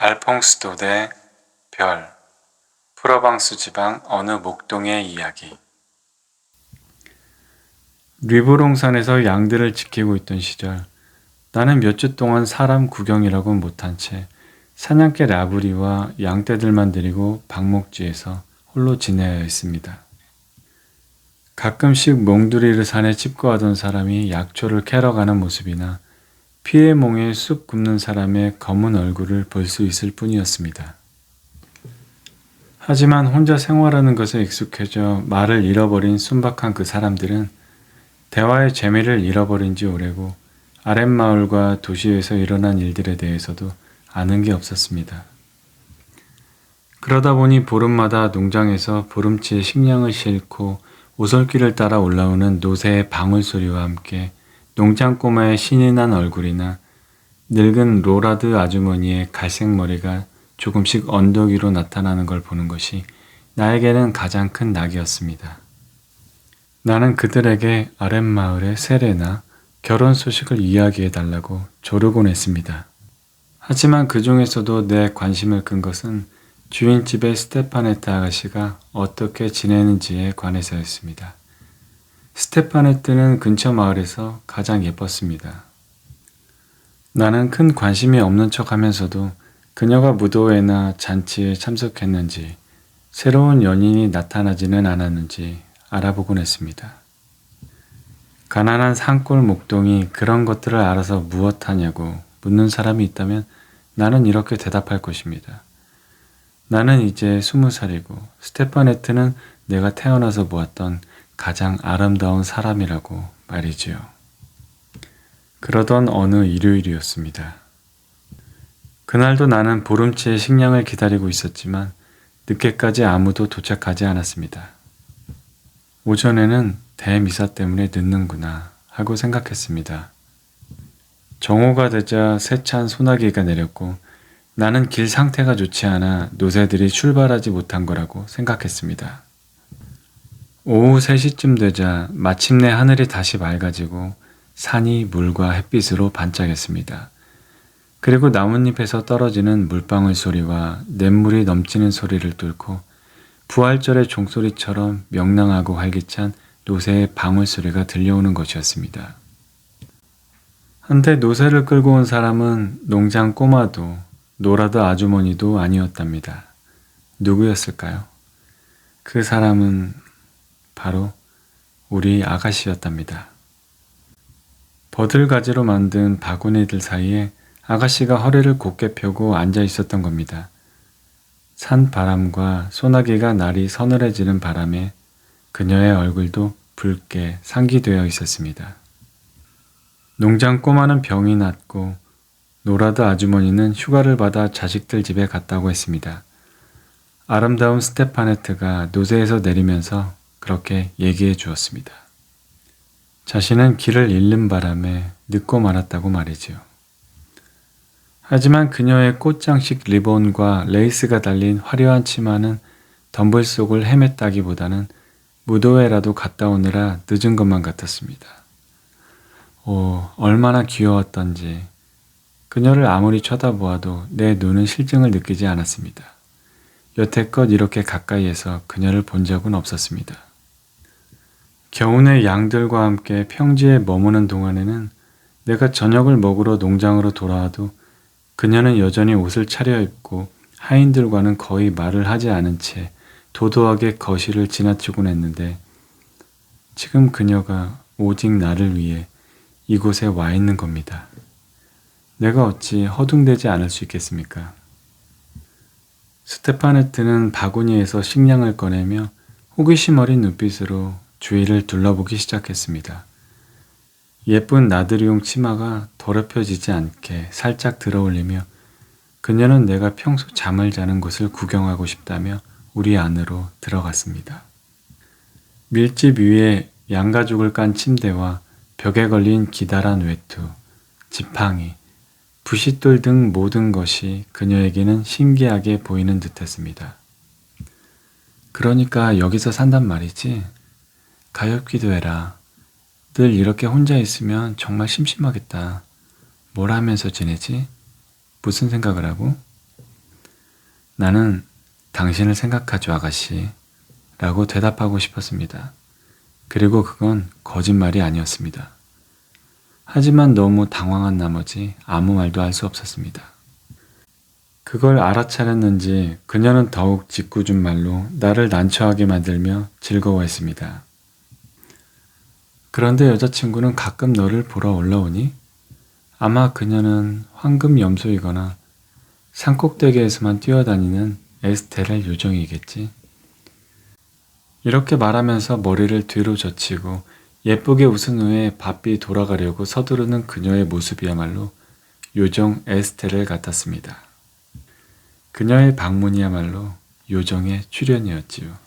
알퐁스도 대 별, 프로방스 지방 어느 목동의 이야기. 리보롱산에서 양들을 지키고 있던 시절, 나는 몇 주 동안 사람 구경이라고 못한 채 사냥개 라브리와 양떼들만 데리고 방목지에서 홀로 지내야 했습니다. 가끔씩 몽두리를 산에 칩거하던 사람이 약초를 캐러 가는 모습이나 피해 몽에 쑥 굽는 사람의 검은 얼굴을 볼 수 있을 뿐이었습니다. 하지만 혼자 생활하는 것에 익숙해져 말을 잃어버린 순박한 그 사람들은 대화의 재미를 잃어버린 지 오래고 아랫마을과 도시에서 일어난 일들에 대해서도 아는 게 없었습니다. 그러다 보니 보름마다 농장에서 보름치의 식량을 싣고 오솔길을 따라 올라오는 노새의 방울소리와 함께 농장 꼬마의 신이 난 얼굴이나 늙은 로라드 아주머니의 갈색 머리가 조금씩 언덕 위로 나타나는 걸 보는 것이 나에게는 가장 큰 낙이었습니다. 나는 그들에게 아랫마을의 세례나 결혼 소식을 이야기해 달라고 조르곤 했습니다. 하지만 그 중에서도 내 관심을 끈 것은 주인집의 스테파네트 아가씨가 어떻게 지내는지에 관해서였습니다. 스테파네트는 근처 마을에서 가장 예뻤습니다. 나는 큰 관심이 없는 척 하면서도 그녀가 무도회나 잔치에 참석했는지, 새로운 연인이 나타나지는 않았는지 알아보곤 했습니다. 가난한 산골 목동이 그런 것들을 알아서 무엇하냐고 묻는 사람이 있다면 나는 이렇게 대답할 것입니다. 나는 이제 20살이고 스테파네트는 내가 태어나서 보았던 가장 아름다운 사람이라고 말이지요. 그러던 어느 일요일이었습니다. 그날도 나는 보름치의 식량을 기다리고 있었지만 늦게까지 아무도 도착하지 않았습니다. 오전에는 대미사 때문에 늦는구나 하고 생각했습니다. 정오가 되자 세찬 소나기가 내렸고 나는 길 상태가 좋지 않아 노새들이 출발하지 못한 거라고 생각했습니다. 오후 3시쯤 되자 마침내 하늘이 다시 맑아지고 산이 물과 햇빛으로 반짝였습니다. 그리고 나뭇잎에서 떨어지는 물방울 소리와 냇물이 넘치는 소리를 뚫고 부활절의 종소리처럼 명랑하고 활기찬 노새의 방울 소리가 들려오는 것이었습니다. 한때 노새를 끌고 온 사람은 농장 꼬마도 노라드 아주머니도 아니었답니다. 누구였을까요? 그 사람은 바로 우리 아가씨였답니다. 버들가지로 만든 바구니들 사이에 아가씨가 허리를 곧게 펴고 앉아 있었던 겁니다. 산 바람과 소나기가 날이 서늘해지는 바람에 그녀의 얼굴도 붉게 상기되어 있었습니다. 농장 꼬마는 병이 났고 노라드 아주머니는 휴가를 받아 자식들 집에 갔다고 했습니다. 아름다운 스테파네트가 노새에서 내리면서 그렇게 얘기해 주었습니다. 자신은 길을 잃는 바람에 늦고 말았다고 말이지요. 하지만 그녀의 꽃장식 리본과 레이스가 달린 화려한 치마는 덤불 속을 헤맸다기보다는 무도회라도 갔다 오느라 늦은 것만 같았습니다. 얼마나 귀여웠던지 그녀를 아무리 쳐다보아도 내 눈은 실증을 느끼지 않았습니다. 여태껏 이렇게 가까이에서 그녀를 본 적은 없었습니다. 겨우내 양들과 함께 평지에 머무는 동안에는 내가 저녁을 먹으러 농장으로 돌아와도 그녀는 여전히 옷을 차려입고 하인들과는 거의 말을 하지 않은 채 도도하게 거실을 지나치곤 했는데 지금 그녀가 오직 나를 위해 이곳에 와 있는 겁니다. 내가 어찌 허둥대지 않을 수 있겠습니까? 스테파네트는 바구니에서 식량을 꺼내며 호기심 어린 눈빛으로 주위를 둘러보기 시작했습니다. 예쁜 나들이용 치마가 더럽혀지지 않게 살짝 들어올리며 그녀는 내가 평소 잠을 자는 곳을 구경하고 싶다며 우리 안으로 들어갔습니다. 밀집 위에 양가죽을 깐 침대와 벽에 걸린 기다란 외투, 지팡이, 부싯돌 등 모든 것이 그녀에게는 신기하게 보이는 듯했습니다. 그러니까 여기서 산단 말이지? 가엾기도 해라. 늘 이렇게 혼자 있으면 정말 심심하겠다. 뭘 하면서 지내지? 무슨 생각을 하고? 나는 당신을 생각하죠, 아가씨. 라고 대답하고 싶었습니다. 그리고 그건 거짓말이 아니었습니다. 하지만 너무 당황한 나머지 아무 말도 할 수 없었습니다. 그걸 알아차렸는지 그녀는 더욱 짓궂은 말로 나를 난처하게 만들며 즐거워했습니다. 그런데 여자친구는 가끔 너를 보러 올라오니? 아마 그녀는 황금염소이거나 산꼭대기에서만 뛰어다니는 에스테렐 요정이겠지. 이렇게 말하면서 머리를 뒤로 젖히고 예쁘게 웃은 후에 바삐 돌아가려고 서두르는 그녀의 모습이야말로 요정 에스테렐 같았습니다. 그녀의 방문이야말로 요정의 출연이었지요.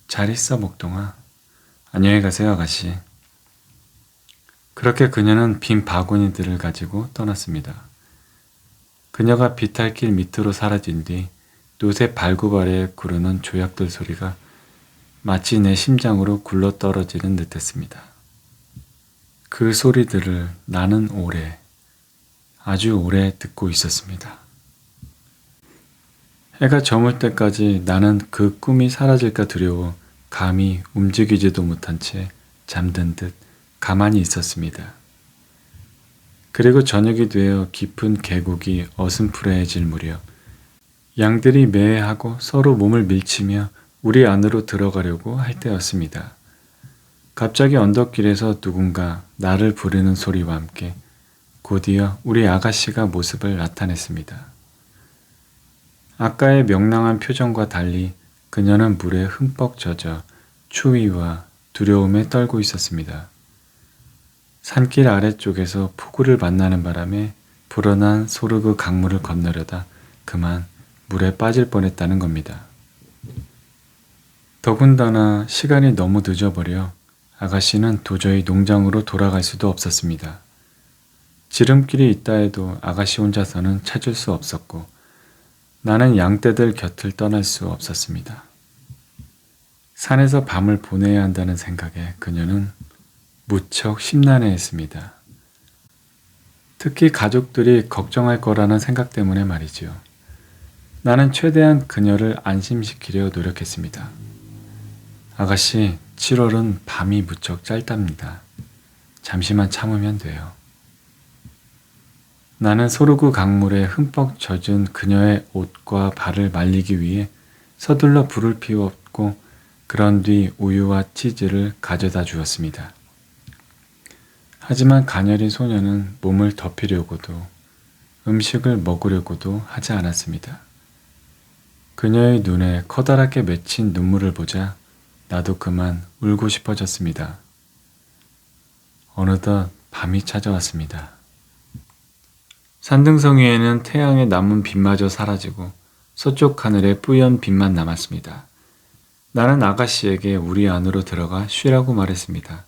잘 있어, 목동아. 안녕히 가세요, 아가씨. 그렇게 그녀는 빈 바구니들을 가지고 떠났습니다. 그녀가 비탈길 밑으로 사라진 뒤 노새 발굽아래에 구르는 조약돌 소리가 마치 내 심장으로 굴러떨어지는 듯했습니다. 그 소리들을 나는 아주 오래 듣고 있었습니다. 해가 저물 때까지 나는 그 꿈이 사라질까 두려워 감히 움직이지도 못한 채 잠든 듯 가만히 있었습니다. 그리고 저녁이 되어 깊은 계곡이 어슴푸레해질 무렵 양들이 매하고 서로 몸을 밀치며 우리 안으로 들어가려고 할 때였습니다. 갑자기 언덕길에서 누군가 나를 부르는 소리와 함께 곧이어 우리 아가씨가 모습을 나타냈습니다. 아까의 명랑한 표정과 달리 그녀는 물에 흠뻑 젖어 추위와 두려움에 떨고 있었습니다. 산길 아래쪽에서 폭우를 만나는 바람에 불어난 소르그 강물을 건너려다 그만 물에 빠질 뻔했다는 겁니다. 더군다나 시간이 너무 늦어버려 아가씨는 도저히 농장으로 돌아갈 수도 없었습니다. 지름길이 있다 해도 아가씨 혼자서는 찾을 수 없었고 나는 양떼들 곁을 떠날 수 없었습니다. 산에서 밤을 보내야 한다는 생각에 그녀는 무척 심란해했습니다. 특히 가족들이 걱정할 거라는 생각 때문에 말이지요. 나는 최대한 그녀를 안심시키려 노력했습니다. 아가씨, 7월은 밤이 무척 짧답니다. 잠시만 참으면 돼요. 나는 소르구 강물에 흠뻑 젖은 그녀의 옷과 발을 말리기 위해 서둘러 불을 피웠고 그런 뒤 우유와 치즈를 가져다 주었습니다. 하지만 가녀린 소녀는 몸을 덮이려고도 음식을 먹으려고도 하지 않았습니다. 그녀의 눈에 커다랗게 맺힌 눈물을 보자 나도 그만 울고 싶어졌습니다. 어느덧 밤이 찾아왔습니다. 산등성 위에는 태양의 남은 빛마저 사라지고 서쪽 하늘에 뿌연 빛만 남았습니다. 나는 아가씨에게 우리 안으로 들어가 쉬라고 말했습니다.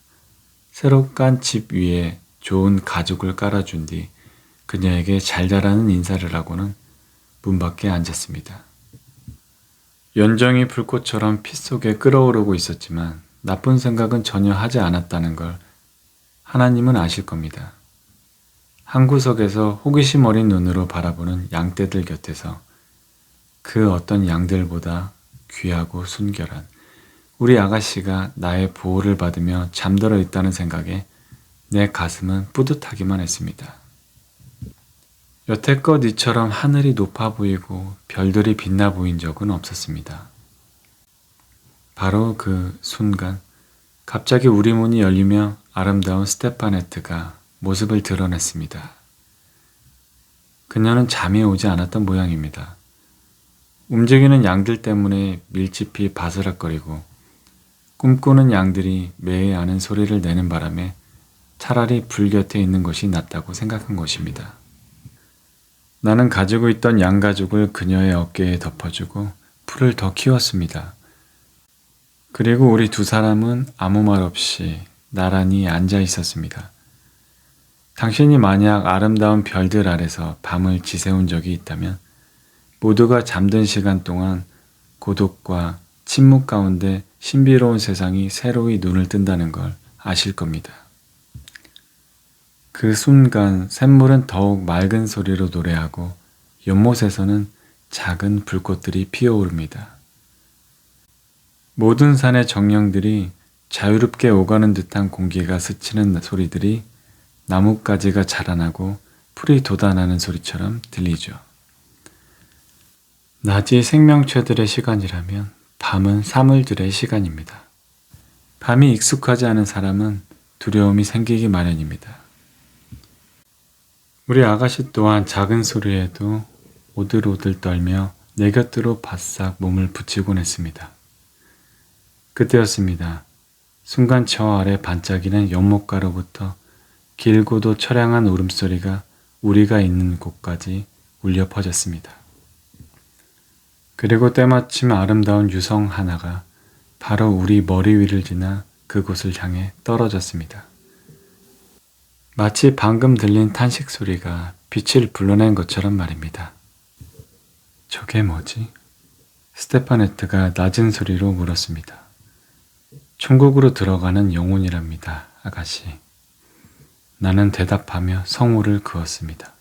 새로 깐 집 위에 좋은 가죽을 깔아준 뒤 그녀에게 잘 자라는 인사를 하고는 문 밖에 앉았습니다. 연정이 불꽃처럼 피 속에 끓어오르고 있었지만 나쁜 생각은 전혀 하지 않았다는 걸 하나님은 아실 겁니다. 한 구석에서 호기심 어린 눈으로 바라보는 양떼들 곁에서 그 어떤 양들보다 귀하고 순결한 우리 아가씨가 나의 보호를 받으며 잠들어 있다는 생각에 내 가슴은 뿌듯하기만 했습니다. 여태껏 이처럼 하늘이 높아 보이고 별들이 빛나 보인 적은 없었습니다. 바로 그 순간 갑자기 우리 문이 열리며 아름다운 스테파네트가 모습을 드러냈습니다. 그녀는 잠이 오지 않았던 모양입니다. 움직이는 양들 때문에 밀짚이 바스락거리고 꿈꾸는 양들이 매에 아는 소리를 내는 바람에 차라리 불 곁에 있는 것이 낫다고 생각한 것입니다. 나는 가지고 있던 양가죽을 그녀의 어깨에 덮어주고 풀을 더 키웠습니다. 그리고 우리 두 사람은 아무 말 없이 나란히 앉아 있었습니다. 당신이 만약 아름다운 별들 아래서 밤을 지새운 적이 있다면 모두가 잠든 시간 동안 고독과 침묵 가운데 신비로운 세상이 새로이 눈을 뜬다는 걸 아실 겁니다. 그 순간 샘물은 더욱 맑은 소리로 노래하고 연못에서는 작은 불꽃들이 피어오릅니다. 모든 산의 정령들이 자유롭게 오가는 듯한 공기가 스치는 소리들이 나뭇가지가 자라나고 풀이 돋아나는 소리처럼 들리죠. 낮이 생명체들의 시간이라면 밤은 사물들의 시간입니다. 밤이 익숙하지 않은 사람은 두려움이 생기기 마련입니다. 우리 아가씨 또한 작은 소리에도 오들오들 떨며 내 곁으로 바싹 몸을 붙이곤 했습니다. 그때였습니다. 순간 저 아래 반짝이는 연못가로부터 길고도 처량한 울음소리가 우리가 있는 곳까지 울려 퍼졌습니다. 그리고 때마침 아름다운 유성 하나가 바로 우리 머리 위를 지나 그곳을 향해 떨어졌습니다. 마치 방금 들린 탄식 소리가 빛을 불러낸 것처럼 말입니다. 저게 뭐지? 스테파네트가 낮은 소리로 물었습니다. 천국으로 들어가는 영혼이랍니다, 아가씨. 나는 대답하며 성호를 그었습니다.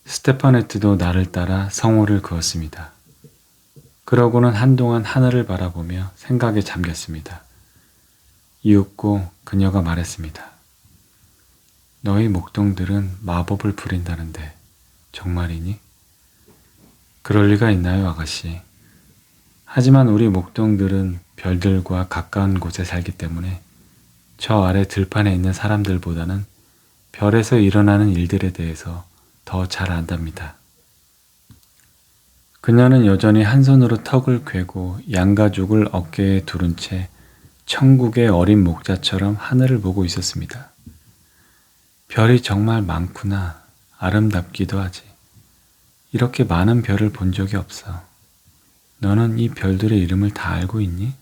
스테파네트도 나를 따라 성호를 그었습니다. 그러고는 한동안 하늘을 바라보며 생각에 잠겼습니다. 이윽고 그녀가 말했습니다. 너희 목동들은 마법을 부린다는데 정말이니? 그럴 리가 있나요, 아가씨? 하지만 우리 목동들은 별들과 가까운 곳에 살기 때문에 저 아래 들판에 있는 사람들보다는 별에서 일어나는 일들에 대해서 더 잘 안답니다. 그녀는 여전히 한 손으로 턱을 괴고 양가죽을 어깨에 두른 채 천국의 어린 목자처럼 하늘을 보고 있었습니다. 별이 정말 많구나. 아름답기도 하지. 이렇게 많은 별을 본 적이 없어. 너는 이 별들의 이름을 다 알고 있니?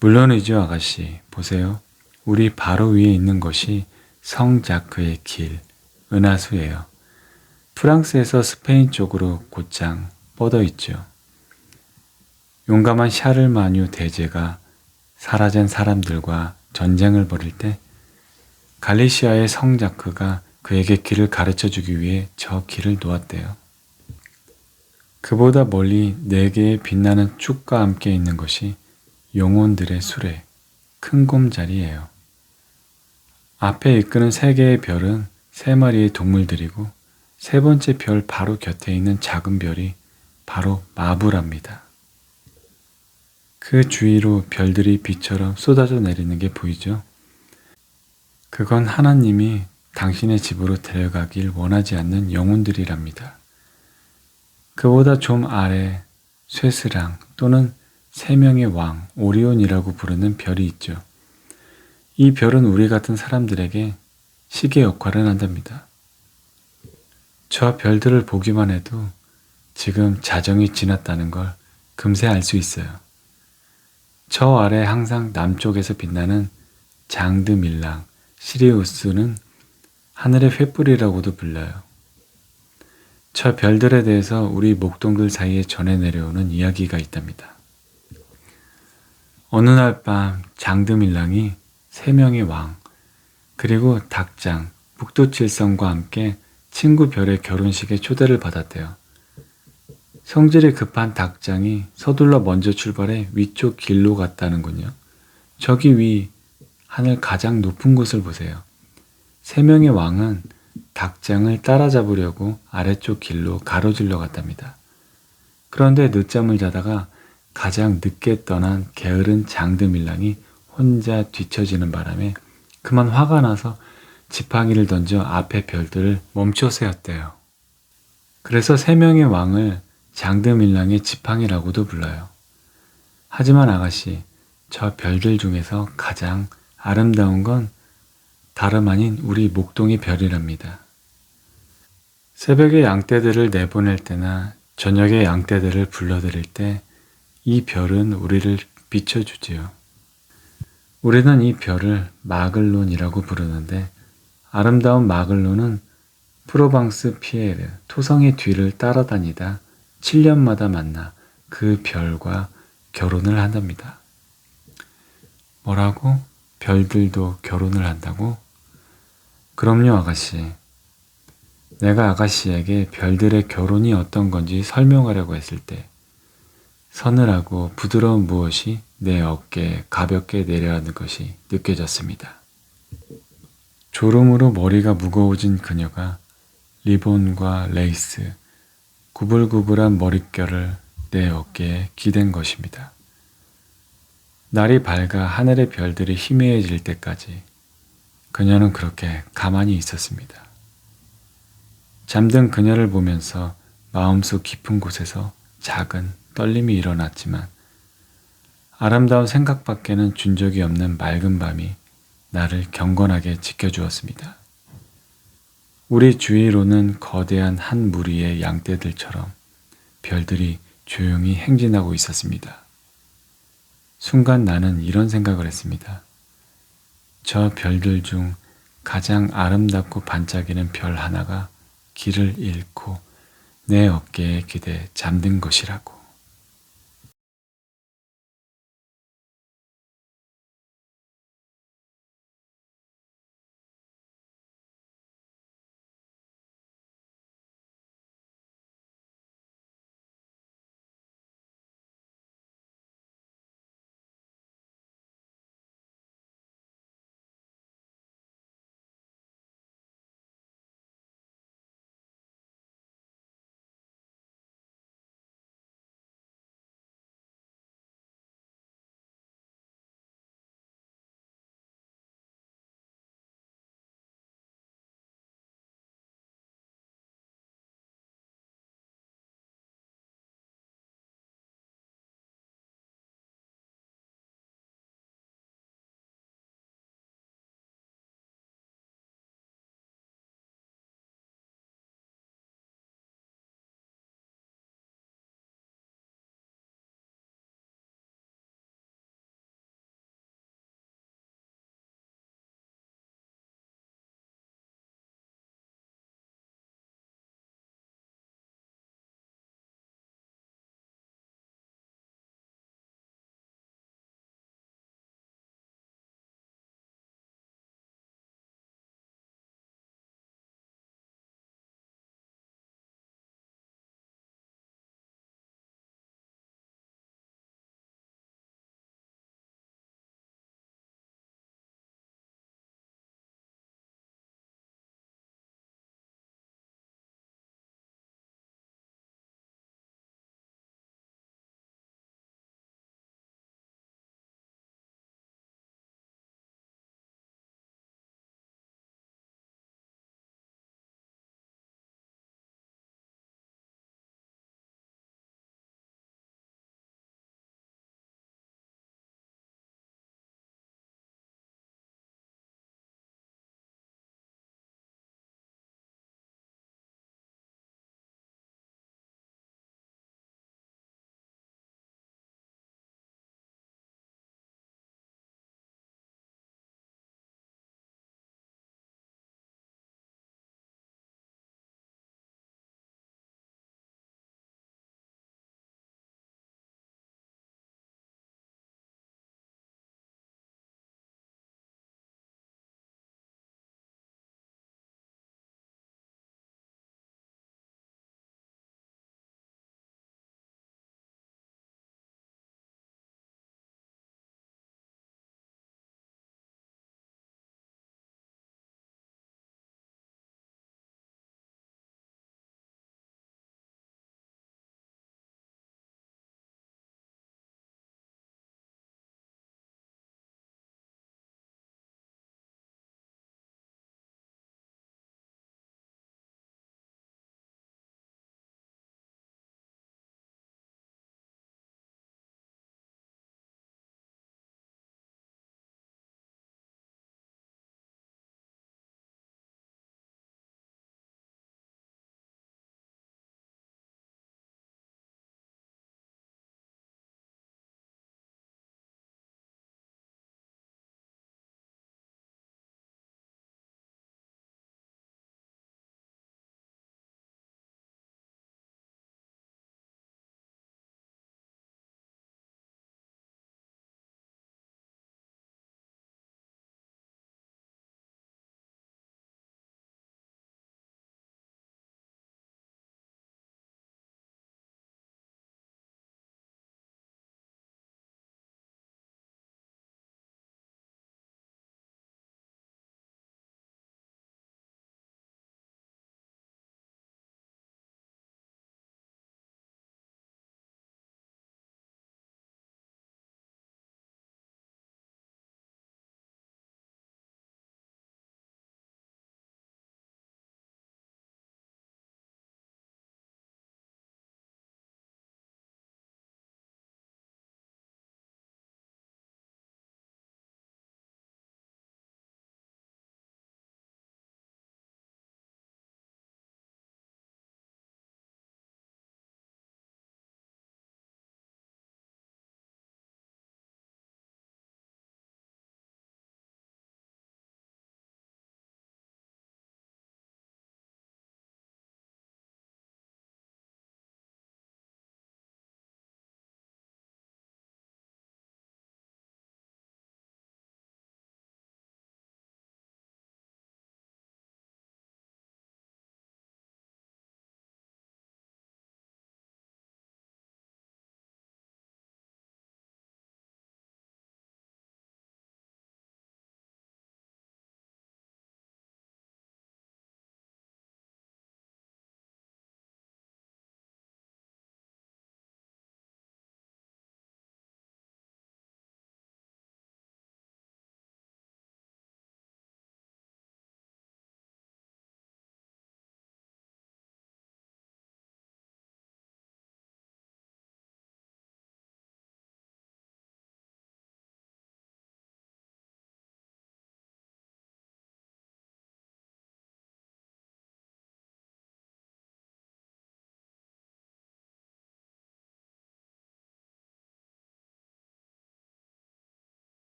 물론이죠, 아가씨. 보세요. 우리 바로 위에 있는 것이 성자크의 길, 은하수예요. 프랑스에서 스페인 쪽으로 곧장 뻗어 있죠. 용감한 샤를마뉴 대제가 사라진 사람들과 전쟁을 벌일 때 갈리시아의 성자크가 그에게 길을 가르쳐 주기 위해 저 길을 놓았대요. 그보다 멀리 네 개의 빛나는 축과 함께 있는 것이 영혼들의 수레, 큰 곰자리예요. 앞에 이끄는 세 개의 별은 세 마리의 동물들이고 세 번째 별 바로 곁에 있는 작은 별이 바로 마부랍니다. 그 주위로 별들이 비처럼 쏟아져 내리는 게 보이죠? 그건 하나님이 당신의 집으로 데려가길 원하지 않는 영혼들이랍니다. 그보다 좀 아래 쇠스랑 또는 세 명의 왕, 오리온이라고 부르는 별이 있죠. 이 별은 우리 같은 사람들에게 시계 역할을 한답니다. 저 별들을 보기만 해도 지금 자정이 지났다는 걸 금세 알 수 있어요. 저 아래 항상 남쪽에서 빛나는 장드밀랑, 시리우스는 하늘의 횃불이라고도 불려요. 저 별들에 대해서 우리 목동들 사이에 전해 내려오는 이야기가 있답니다. 어느 날 밤 장드밀랑이 세 명의 왕, 그리고 닭장, 북두칠성과 함께 친구 별의 결혼식에 초대를 받았대요. 성질이 급한 닭장이 서둘러 먼저 출발해 위쪽 길로 갔다는군요. 저기 위 하늘 가장 높은 곳을 보세요. 세 명의 왕은 닭장을 따라잡으려고 아래쪽 길로 가로질러 갔답니다. 그런데 늦잠을 자다가 가장 늦게 떠난 게으른 장드밀랑이 혼자 뒤처지는 바람에 그만 화가 나서 지팡이를 던져 앞에 별들을 멈춰 세웠대요. 그래서 세 명의 왕을 장드밀랑의 지팡이라고도 불러요. 하지만 아가씨, 저 별들 중에서 가장 아름다운 건 다름 아닌 우리 목동의 별이랍니다. 새벽에 양떼들을 내보낼 때나 저녁에 양떼들을 불러들일 때 이 별은 우리를 비춰주지요. 우리는 이 별을 마글론이라고 부르는데 아름다운 마글론은 프로방스 피에르, 토성의 뒤를 따라다니다 7년마다 만나 그 별과 결혼을 한답니다. 뭐라고? 별들도 결혼을 한다고? 그럼요, 아가씨. 내가 아가씨에게 별들의 결혼이 어떤 건지 설명하려고 했을 때 서늘하고 부드러운 무엇이 내 어깨에 가볍게 내려앉는 것이 느껴졌습니다. 졸음으로 머리가 무거워진 그녀가 리본과 레이스, 구불구불한 머릿결을 내 어깨에 기댄 것입니다. 날이 밝아 하늘의 별들이 희미해질 때까지 그녀는 그렇게 가만히 있었습니다. 잠든 그녀를 보면서 마음속 깊은 곳에서 작은 떨림이 일어났지만 아름다운 생각밖에는 준 적이 없는 맑은 밤이 나를 경건하게 지켜주었습니다. 우리 주위로는 거대한 한 무리의 양떼들처럼 별들이 조용히 행진하고 있었습니다. 순간 나는 이런 생각을 했습니다. 저 별들 중 가장 아름답고 반짝이는 별 하나가 길을 잃고 내 어깨에 기대 잠든 것이라고.